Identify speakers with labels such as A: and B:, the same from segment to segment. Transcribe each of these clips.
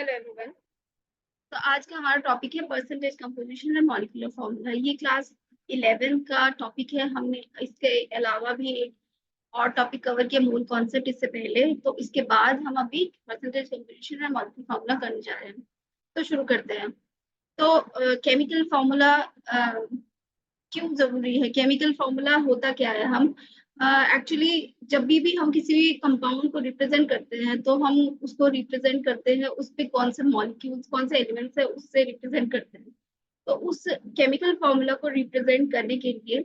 A: Hello everyone. तो आज का हमारा टॉपिक है percentage composition and molecular formula. ये क्लास 11 का टॉपिक है। हमने इसके अलावा भी एक और टॉपिक कवर किया, मूल कॉन्सेप्ट, इससे पहले। तो इसके बाद हम अभी percentage composition and molecular formula करने जा रहे हैं। तो शुरू करते हैं। तो केमिकल फॉर्मूला क्यों जरूरी है? केमिकल फॉर्मूला होता क्या है? हम एक्चुअली जब भी हम किसी भी कंपाउंड को रिप्रेजेंट करते हैं तो हम उसको रिप्रेजेंट करते हैं उस पे कौन से मॉलिक्यूल्स, कौन से एलिमेंट्स है, उससे रिप्रेजेंट करते हैं। तो उस केमिकल फॉर्मूला को रिप्रेजेंट करने के लिए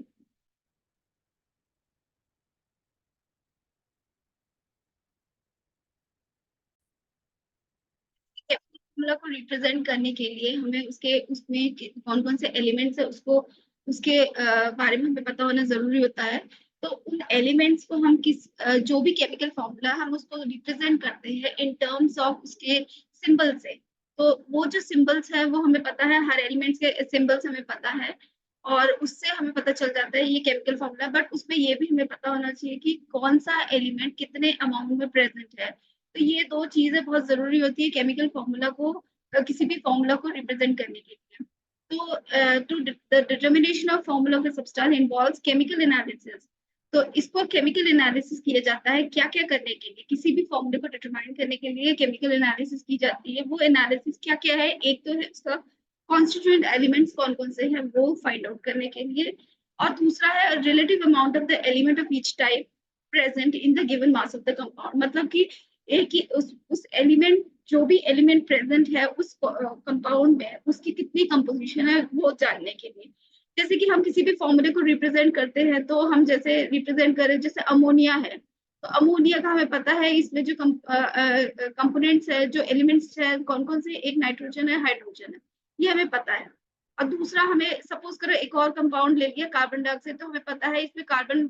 A: फॉर्मूला को रिप्रेजेंट करने के लिए हमें उसके उसमें कौन कौन से एलिमेंट्स है उसको उसके बारे में हमें पता होना जरूरी होता है। तो उन एलिमेंट्स को हम जो भी केमिकल फॉर्मूला हम उसको रिप्रेजेंट करते हैं इन टर्म्स ऑफ उसके सिंबल से। तो वो जो सिंबल्स है वो हमें पता है, हर एलिमेंट्स के सिंबल्स हमें पता है और उससे हमें पता चल जाता है ये केमिकल फॉर्मूला। बट उसमें ये भी हमें पता होना चाहिए कि कौन सा एलिमेंट कितने अमाउंट में प्रेजेंट है। तो ये दो चीजें बहुत जरूरी होती है केमिकल फॉर्मूला को, किसी भी फॉर्मूला को रिप्रेजेंट करने के लिए। तो to the determination of formula of substance involves chemical analysis. तो इसको केमिकल एनालिसिस किया जाता है क्या क्या करने के लिए? किसी भी फॉर्मूले को डिटरमाइन करने के लिए केमिकल एनालिसिस की जाती है। वो एनालिसिस क्या क्या है? एक तो है उसका कॉन्स्टिट्यूएंट एलिमेंट्स कौन कौन से हैं वो फाइंड आउट करने के लिए, और दूसरा है relative amount of the element of each type present in the given mass of the compound. मतलब कि एक ही उस एलिमेंट, जो भी एलिमेंट प्रेजेंट है उस कंपाउंड में, उसकी कितनी कंपोजिशन है वो जानने के लिए। जैसे कि हम किसी भी फॉर्मूले को रिप्रेजेंट करते हैं तो हम जैसे रिप्रेजेंट करें, जैसे अमोनिया है तो अमोनिया का हमें पता है इसमें जो कंपोनेंट्स है, जो एलिमेंट्स है कौन कौन से, एक नाइट्रोजन है, हाइड्रोजन है, ये हमें पता है। और दूसरा, हमें सपोज करो एक और कंपाउंड ले लिया कार्बन डाइऑक्साइड, तो हमें पता है इसमें कार्बन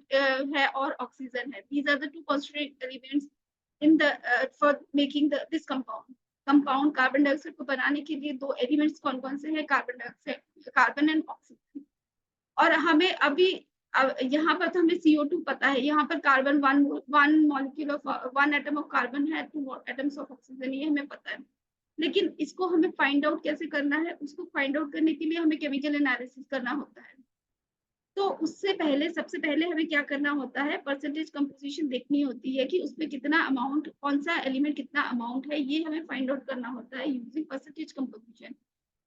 A: है और ऑक्सीजन है। These are the two constituent elements in the for making this compound carbon dioxide को बनाने के लिए दो एलिमेंट्स कौन कौन से हैं? Carbon dioxide, carbon and oxygen. और हमें अभी यहाँ पर तो हमें CO2 पता है, यहाँ पर carbon one molecule of one atom of carbon है, टू एटम्स ऑफ ऑक्सीजन, ये हमें पता है। लेकिन इसको हमें फाइंड आउट कैसे करना है? उसको फाइंड आउट करने के लिए हमें केमिकल एनालिसिस करना होता है। तो उससे पहले, सबसे पहले हमें क्या करना होता है? परसेंटेज कंपोजिशन देखनी होती है कि उसमें कितना अमाउंट, कौन सा एलिमेंट कितना अमाउंट है, ये हमें फाइंड आउट करना होता है यूजिंग परसेंटेज कंपोजिशन।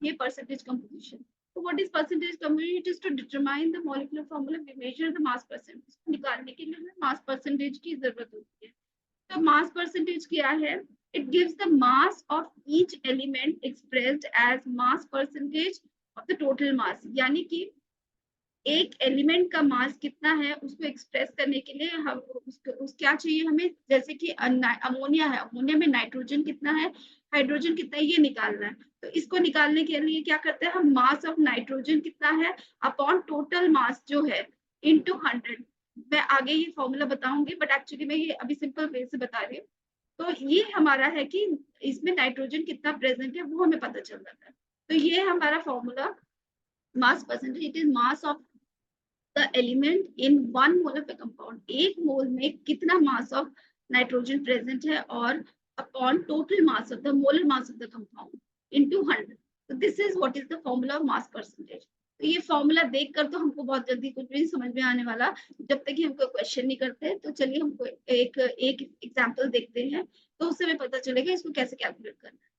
A: ये परसेंटेज कंपोजिशन। तो what is percentage composition? It is to determine the molecular formula, we measure the mass percentage. इसको निकालने के लिए हमें मास परसेंटेज की जरूरत होती है। तो मास परसेंटेज क्या है? It gives the mass of each element expressed as mass percentage of the total mass. यानी कि एक एलिमेंट का मास कितना है उसको एक्सप्रेस करने के लिए हम क्या चाहिए हमें? जैसे कि अमोनिया है, अमोनिया में नाइट्रोजन कितना है, हाइड्रोजन कितना है, ये निकालना है। तो इसको निकालने के लिए क्या करते हैं हम? मास ऑफ नाइट्रोजन कितना है अपॉन टोटल मास जो है इनटू 100। मैं आगे ये फॉर्मूला बताऊंगी, बट एक्चुअली मैं ये अभी सिंपल वे से बता रही हूँ। तो ये हमारा है कि इसमें नाइट्रोजन कितना प्रेजेंट है वो हमें पता चल जाता है। तो ये हमारा formula mass percentage, it is mass of the element in one mole of A compound. एक मोल में कितना मास ऑफ नाइट्रोजन प्रेजेंट है और upon total mass of the molar mass of the compound into 100। तो this is what is the formula of mass percentage. तो ये formula देखकर तो हमको बहुत जल्दी कुछ भी समझ में आने वाला जब तक कि हम कोई क्वेश्चन नहीं करते। तो चलिए हमको एक एक एग्जांपल देखते हैं, तो उससे हमें पता चलेगा इसको कैसे कैलकुलेट करना है।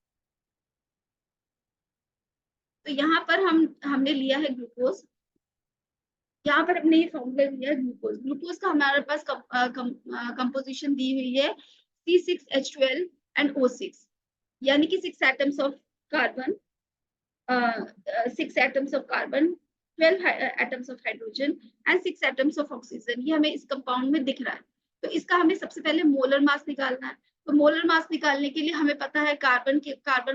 A: तो यहाँ पर हमने लिया है ग्लूकोज। यहाँ पर हमने ये फॉर्मूला लिया ग्लूकोज। ग्लूकोज का हमारे पास कंपोजिशन दी हुई है C6H12 एंड O6, यानी कि 6 atoms of carbon, 6 atoms of carbon, 12 atoms of hydrogen and 6 atoms of oxygen. ये हमें इस कंपाउंड में दिख रहा है। तो इसका हमें सबसे पहले मोलर मास निकालना है। तो मोलर मास निकालने के लिए हमें पता है कार्बन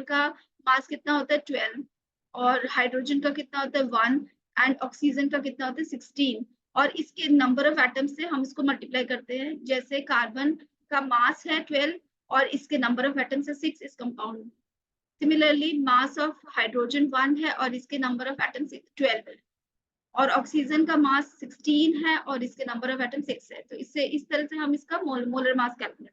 A: का मास कितना होता है 12, और हाइड्रोजन का कितना होता है 1, एंड ऑक्सीजन का कितना होता है 16। और इसके नंबर ऑफ एटम से हम इसको मल्टीप्लाई करते हैं। जैसे कार्बन का मास है 12 और इसके नंबर ऑफ एटम्स है 6 इस compound. Similarly mass of hydrogen 1 है और इसके नंबर ऑफ एटम्स 12 है, और ऑक्सीजन का मास 16 है और इसके नंबर ऑफ एटम 6 है। तो इससे इस तरह से हम इसका मोलर मास कैलकुलेट,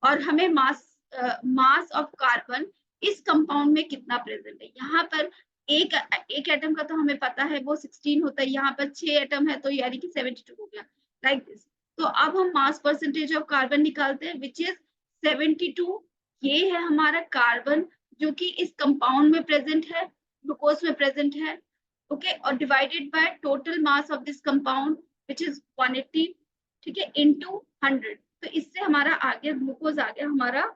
A: और हमें मास ऑफ कार्बन इस कंपाउंड में कितना प्रेजेंट है। यहाँ पर एक एटम का तो हमें पता है वो 16 होता है, यहाँ पर 6 एटम है तो यानी कि 72 हो गया, लाइक दिस। तो अब हम मास परसेंटेज ऑफ कार्बन निकालते हैं विच इज 72। ये है हमारा कार्बन जो कि इस कंपाउंड में प्रेजेंट है, ग्लूकोज में प्रेजेंट है, ओके, और divided by total mass of this compound which is 180, ठीक है, इनटू 100। तो इससे हमारा आ गया ग्लूकोज, आ गया हमारा,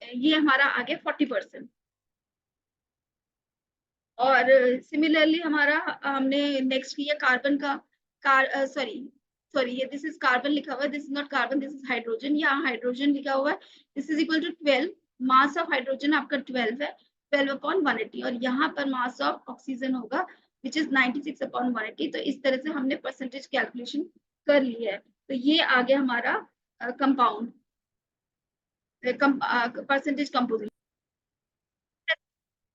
A: ये हमारा आ गया 40%। और सिमिलरली हमारा हमने नेक्स्ट किया कार्बन का, सॉरी सॉरी, ये दिस इज कार्बन लिखा हुआ है, this is not carbon, this is hydrogen, यहाँ हाइड्रोजन लिखा हुआ है। This is equal to 12, mass of hydrogen आपका 12 है, 12/180, और यहाँ पर मास ऑफ ऑक्सीजन होगा विच इज 96/180। तो इस तरह से हमने परसेंटेज कैलकुलेशन कर ली है। तो ये आ गया हमारा कंपाउंड परसेंटेज कंपोजिशन।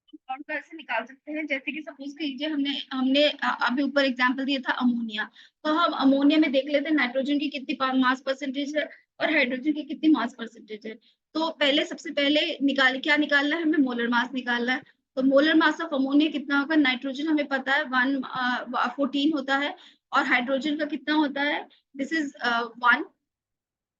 A: कंपाउंड का ऐसे निकाल सकते हैं, जैसे कि सपोज कीजिए हमने हमने अभी ऊपर एग्जांपल दिया था अमोनिया, तो हम अमोनिया में देख लेते हैं नाइट्रोजन की कितनी मास परसेंटेज है और हाइड्रोजन की कितनी मास परसेंटेज है। तो पहले सबसे पहले क्या निकालना है हमें, मोलर मास निकालना है। तो मोलर मास ऑफ अमोनिया कितना होगा, नाइट्रोजन हमें पता है 14 होता है, और हाइड्रोजन का कितना होता है, दिस इज 1।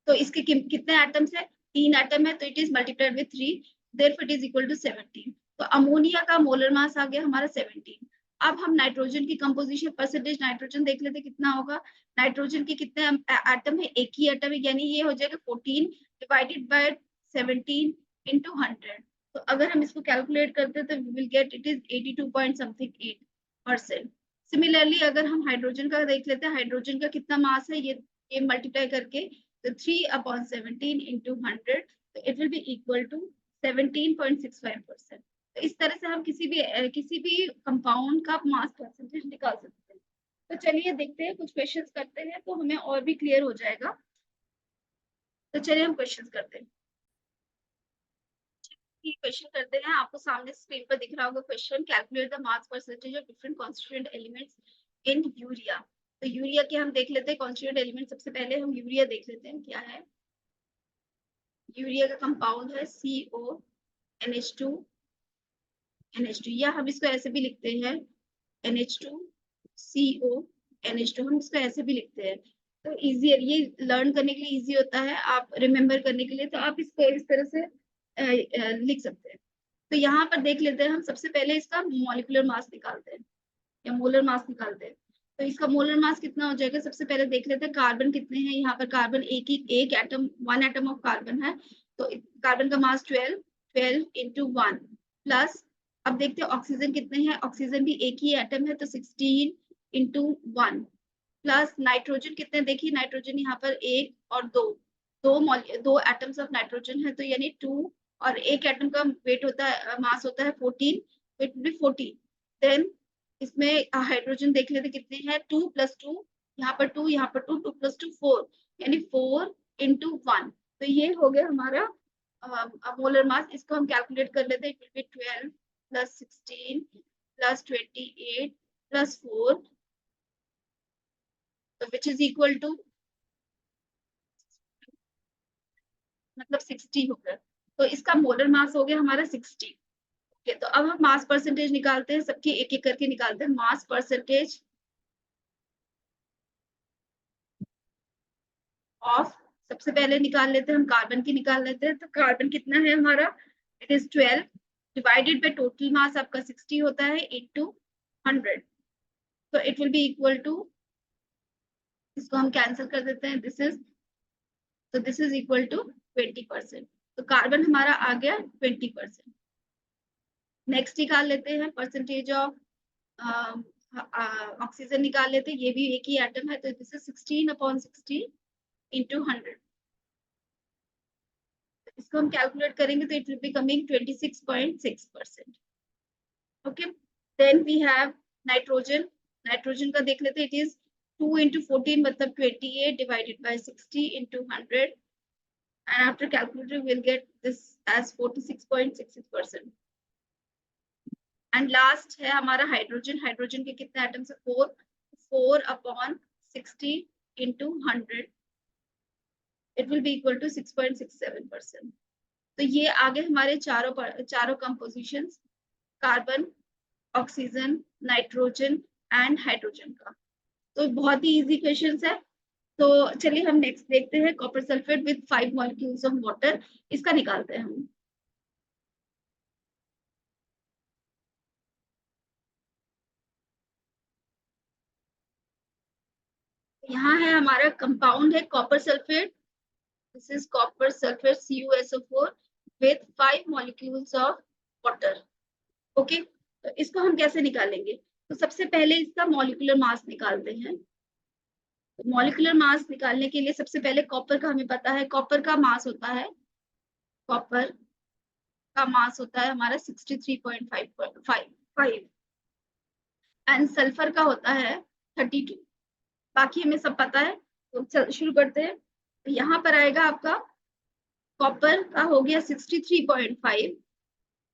A: तो इसके कितने एटम्स है, 3 एटम है, तो it is multiplied with 3, therefore it is equal to 17। तो अमोनिया का मोलर मास आ गया हमारा 17। अब हम नाइट्रोजन की कंपोजिशन परसेंटेज नाइट्रोजन देख लेते कितना होगा। नाइट्रोजन के कितने एटम है, एक ही एटम है, यानी ये हो जाएगा 14 डिवाइडेड बाय 17 इंटू 100। तो अगर हम इसको कैलकुलेट करते हैं तो we will get it is 82 point something 8%। Similarly अगर हम हाइड्रोजन का देख लेते हैं, हाइड्रोजन का कितना मास है, ये मल्टीप्लाई करके, तो 3/17 into 100, तो it will be equal to 17.65%। तो इस तरह से हम किसी भी कंपाउंड का मास परसेंटेज निकाल सकते हैं। तो चलिए देखते हैं, कुछ क्वेश्चंस करते हैं तो हमें और भी क्लियर हो जाएगा। तो चलिए हम क्वेश्चंस करते हैं। क्वेश्चन करते हैं, आपको सामने स्क्रीन पर दिख रहा होगा question, calculate the mass percentage of different constituent elements in urea. तो यूरिया के हम देख लेते हैं कॉन्स्टिट्यूएंट एलिमेंट। सबसे पहले हम यूरिया देख लेते हैं क्या है। यूरिया का कंपाउंड है CONH2 NH2, या हम इसको ऐसे भी लिखते हैं NH2CO NH2, हम इसको ऐसे भी लिखते हैं। तो इजी है, ये लर्न करने के लिए इजी होता है, आप रिमेम्बर करने के लिए, तो आप इसको इस तरह से लिख सकते हैं। तो यहाँ पर देख लेते हैं हम, सबसे पहले इसका मॉलिक्यूलर मास निकालते हैं या मोलर मास निकालते हैं। तो इसका मोलर मास कितना हो जाएगा, सबसे पहले देख लेते हैं कार्बन कितने हैं। यहाँ पर कार्बन एक एटम, 1 एटम ऑफ कार्बन है, तो कार्बन का मास 12 इंटू 1 प्लस, अब देखते हैं ऑक्सीजन कितने हैं, ऑक्सीजन भी एक ही एटम है तो 16 इंटू 1 प्लस नाइट्रोजन कितने, देखिए नाइट्रोजन यहाँ पर 1 और 2, दो एटम्स ऑफ नाइट्रोजन है, तो यानी 2, और एक एटम का वेट होता है, मास होता है 14, तो इट विल बी 40। देन इसमें हाइड्रोजन देख लेते कितने हैं, 2 + 2, यहाँ पर 2, यहाँ पर 2, 2 + 2 4, यानी 4 इंटू 1। तो ये हो गया हमारा मोलर मास। इसको हम कैलकुलेट कर लेते हैं, इट विल बी 12 + 16 + 28 + 4, तो विच इज इक्वल टू, मतलब 60 हो गया। तो इसका मोलर मास हो गया हमारा 60। ओके, तो अब हम मास परसेंटेज निकालते हैं, सबकी एक एक करके निकालते हैं। मास परसेंटेज ऑफ, सबसे पहले निकाल लेते हैं हम कार्बन की, निकाल लेते हैं। तो कार्बन कितना है हमारा, it is 12 divided by total mass आपका 60 होता है इंटू 100, तो it will be equal to, इसको हम कैंसिल कर देते हैं, दिस इज इक्वल टू 20%। तो कार्बन हमारा आ गया 20%। नेक्स्ट निकाल लेते हैं परसेंटेज ऑफ ऑक्सीजन निकाल लेते हैं, ये भी एक ही एटम है, तो दिस इज 16/60 इंटू 100। इसको हम कैलकुलेट करेंगे तो it will be coming 26.6%। Okay, then we have nitrogen. Nitrogen का देख लेते हैं, इट इज 2 × 14 मतलब 28 divided by 60 into 100, and after calculating we'll get this as 46.66%। And last है हमारा हाइड्रोजन। हाइड्रोजन के कितने एटम्स है, 4/60 into 100, it will be equal to 6.67%। तो ये आगे हमारे चारों compositions, carbon, oxygen, nitrogen and hydrogen का। तो बहुत ही इजी क्वेश्चंस है। तो चलिए हम नेक्स्ट देखते हैं, copper sulphate with 5 molecules of water, इसका निकालते हैं हम। यहाँ है हमारा कंपाउंड है copper sulphate. This is copper sulphate CuSO4 with 5 molecules of water. Okay, तो इसको हम कैसे निकालेंगे? तो सबसे पहले इसका मॉलिक्यूलर मास निकालते हैं। तो मॉलिक्यूलर मास निकालने के लिए सबसे पहले कॉपर का हमें पता है, कॉपर का मास होता है, कॉपर का मास होता है हमारा 63.5 एंड सल्फर का होता है 32। बाकी हमें सब पता है, तो चल शुरू करते हैं। तो यहाँ पर आएगा आपका कॉपर का हो गया 63.5,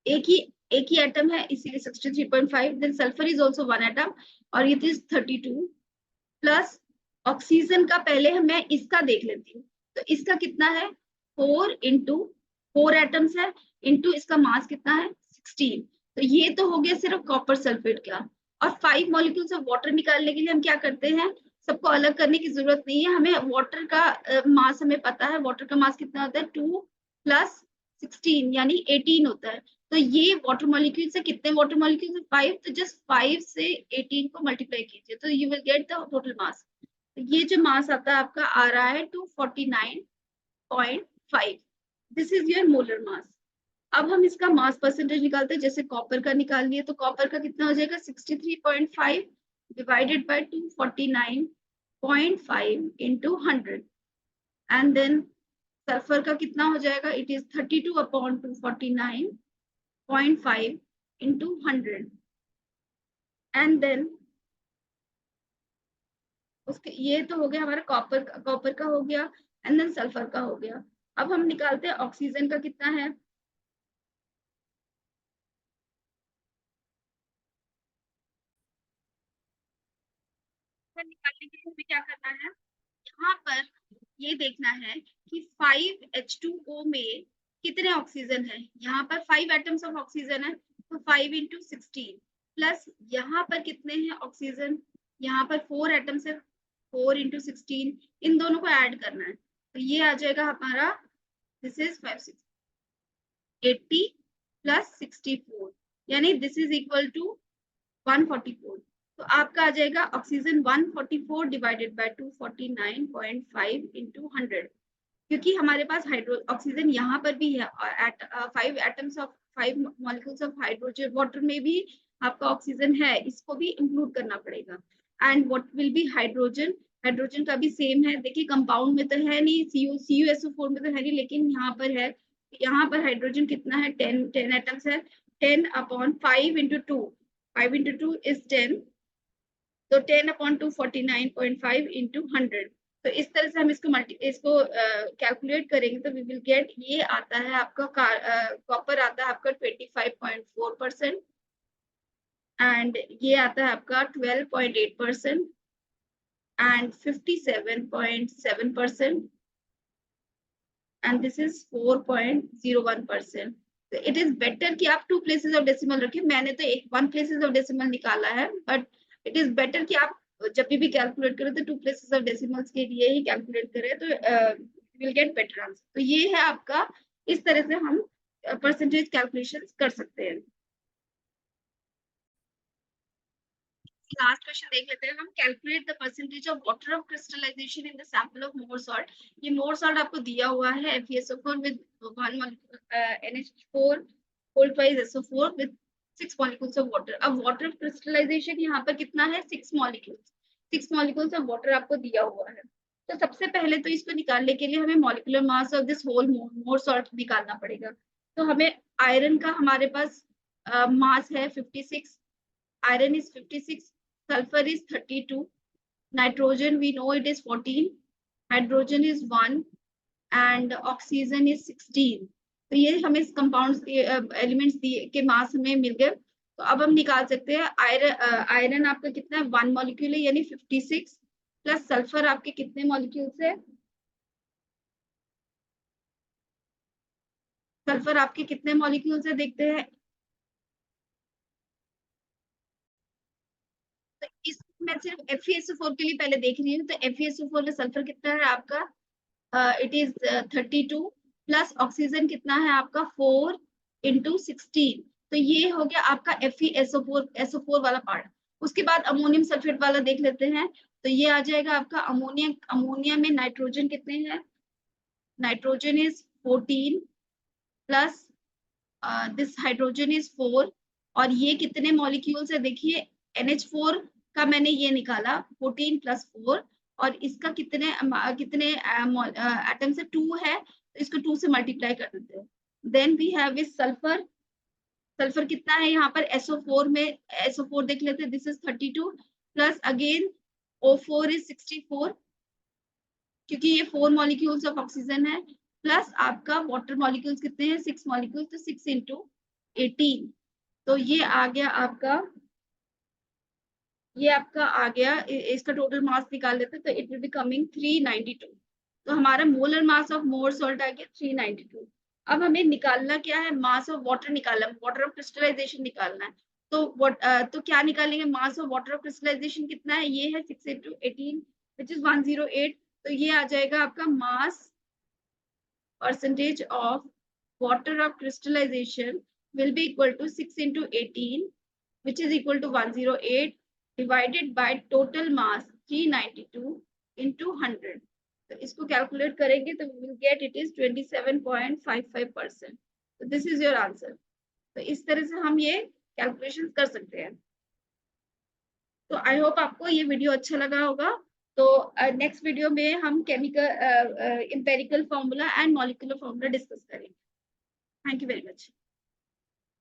A: एक ही एटम है इसीलिए 63.5। Then sulphur is also one atom और इट इज 32 प्लस ऑक्सीजन का पहले मैं इसका देख लेती हूँ। तो इसका कितना है 4 इंटू 4 एटम्स है इंटू इसका मास कितना है 16। तो ये तो हो गया सिर्फ कॉपर सल्फेट का। और 5 मॉलिक्यूल्स ऑफ वाटर निकालने के लिए हम क्या करते हैं, सबको अलग करने की जरूरत नहीं है, हमें वाटर का मास हमें पता है। वाटर का मास कितना होता है 2 प्लस 16 यानी 18 होता है। तो ये वाटर मॉलिक्यूल से कितने वाटर मॉलिक्यूल 5, तो जस्ट 5 से 18 को मल्टीप्लाई कीजिए तो you will get the total मास। ये जो मास आता है आपका आ रहा है 249.5। This is your molar mass. अब हम इसका मास परसेंटेज निकालते हैं, जैसे कॉपर का निकाल लिए तो कॉपर का कितना हो जाएगा 63.5 divided by 249.5 into 100 and then sulphur का कितना हो जाएगा, it is 32 upon 249.5 into 100 and then उसके ये तो हो गया हमारा कॉपर का हो गया एंड देन सल्फर का हो गया। अब हम निकालते हैं ऑक्सीजन का कितना है। निकालने के लिए हमें क्या करना है, यहाँ पर ये देखना है कि 5H2O में कितने ऑक्सीजन है। यहाँ पर 5 एटम्स ऑफ ऑक्सीजन है तो 5 इंटू 16 प्लस यहाँ पर कितने हैं ऑक्सीजन, यहाँ पर 4 एटम्स है 4 इंटू 16, इन दोनों को ऐड करना है। तो ये आ जाएगा हमारा, दिस इज 80 प्लस 64 यानी दिस इज इक्वल टू 144। तो आपका आ जाएगा ऑक्सीजन 144 डिवाइडेड बाय 249.5 इंटू 100। क्योंकि हमारे पास हाइड्रो ऑक्सीजन यहाँ पर भी है, at 5 atoms of 5 molecules of hydrogen, water में भी आपका ऑक्सीजन है, इसको भी इंक्लूड करना पड़ेगा। And what will be hydrogen, hydrogen का भी सेम है। देखिए कंपाउंड में तो है नहीं, CuSO4 में तो है नहीं, लेकिन यहाँ पर है। यहाँ पर हाइड्रोजन कितना है 10 एटम्स है, 10 अपॉन 5 इंटू 2, 5 इंटू 2 इज 10, तो 10 अपॉन 249.5 इंटू 100। तो इस तरह से हम इसको कैलकुलेट करेंगे तो वी विल गेट, ये आता है आपका कॉपर आता है आपका 25.4% एंड ये आता है आपका 12.8% एंड 57.7% एंड दिस इज 4.01%। तो इट इज बेटर कि आप 2 प्लेसेस ऑफ डेसिमल रखें। मैंने तो एक 1 प्लेसेस ऑफ डेसिमल निकाला है, बट इट इज बेटर कि आप जब भी कैलकुलेट करें तो 2 प्लेसेस ऑफ डेसिमल्स के लिए ही कैलकुलेट करें, तो विल गेट बेटर आंसर। तो ये है आपका, इस तरह से हम परसेंटेज कैलकुलेशन कर सकते हैं। लास्ट क्वेश्चन देख लेते हैं हम, calculate the percentage of water of crystallization in the sample of Mohr salt. ये मोर सॉल्ट आपको दिया हुआ है FeSO4 with 1 NH4 whole twice SO4 with 6 molecules of water. अब वाटर ऑफ क्रिस्टलाइजेशन यहाँ पर कितना है 6 मॉलिक्यूल्स, 6 मॉलिक्यूल्स ऑफ वाटर आपको दिया हुआ है। तो सबसे पहले तो इसको निकालने के लिए हमें molecular mass of this whole Mohr salt निकालना पड़ेगा। तो हमें आयरन का हमारे पास मास है 56, iron is 56, sulfur is 32, nitrogen we know it is 14, hydrogen is 1 and oxygen is 16। तो ये हमें कंपाउंड्स एलिमेंट्स के मास हमें मिल गए। तो अब हम निकाल सकते हैं आयरन आपका कितना है 1 मॉलिक्यूल है यानी 56 प्लस सल्फर आपके कितने मॉलिक्यूल्स है, सल्फर आपके कितने मॉलिक्यूल्स है देखते हैं। तो इस मैं सिर्फ FeSO4 के लिए पहले देख रही हूँ। तो FeSO4 में सल्फर कितना है आपका, इट इज 32 प्लस ऑक्सीजन कितना है आपका 4 इंटू 16। तो ये हो गया आपका FeSO4 वाला पार्ट। उसके बाद अमोनियम सल्फेट वाला देख लेते हैं। तो ये आ जाएगा आपका अमोनिया। अमोनिया में नाइट्रोजन कितने हैं, nitrogen is 14 plus this hydrogen is 4। और ये कितने मॉलिक्यूल्स है देखिए, NH4 का मैंने ये निकाला 14 प्लस 4। और इसका कितने कितने एटम्स है, 2 है, तो इसको 2 से मल्टीप्लाई कर देते हैं। Then we have is sulphur. Sulphur कितना है यहाँ पर SO4 में, SO4 देख लेते हैं, this is 32 plus again O4 is 64, क्योंकि ये 4 मॉलिक्यूल्स ऑफ ऑक्सीजन है, प्लस आपका वाटर मॉलिक्यूल्स कितने हैं, 6 मॉलिक्यूल्स, तो 6 इंटू 18। तो ये आ गया आपका, ये आपका आ गया, इसका टोटल मास निकाल लेते हैं तो इट विल बी कमिंग 392। तो हमारा molar mass of Mohr salt आ गया 392। अब हमें निकालना क्या है, मास ऑफ वाटर निकालना, वाटर ऑफ क्रिस्टलाइजेशन निकालना है। तो क्या निकालेंगे, mass of water of crystallisation कितना है, ये है 6 इंटू 18 विच इज 108। तो ये आ जाएगा आपका मास percentage of water of crystallization will be equal to 6 into 18, which is equal to 108 divided by total mass 392 into 100. तो इसको कैलकुलेट करेंगे तो we will get it is 27.55%. So this is your answer. तो इस तरह से हम ये कैलकुलेशन कर सकते हैं। तो आई होप आपको ये वीडियो अच्छा लगा होगा। तो नेक्स्ट वीडियो में हम chemical empirical formula and molecular formula discuss करेंगे। Thank you very much.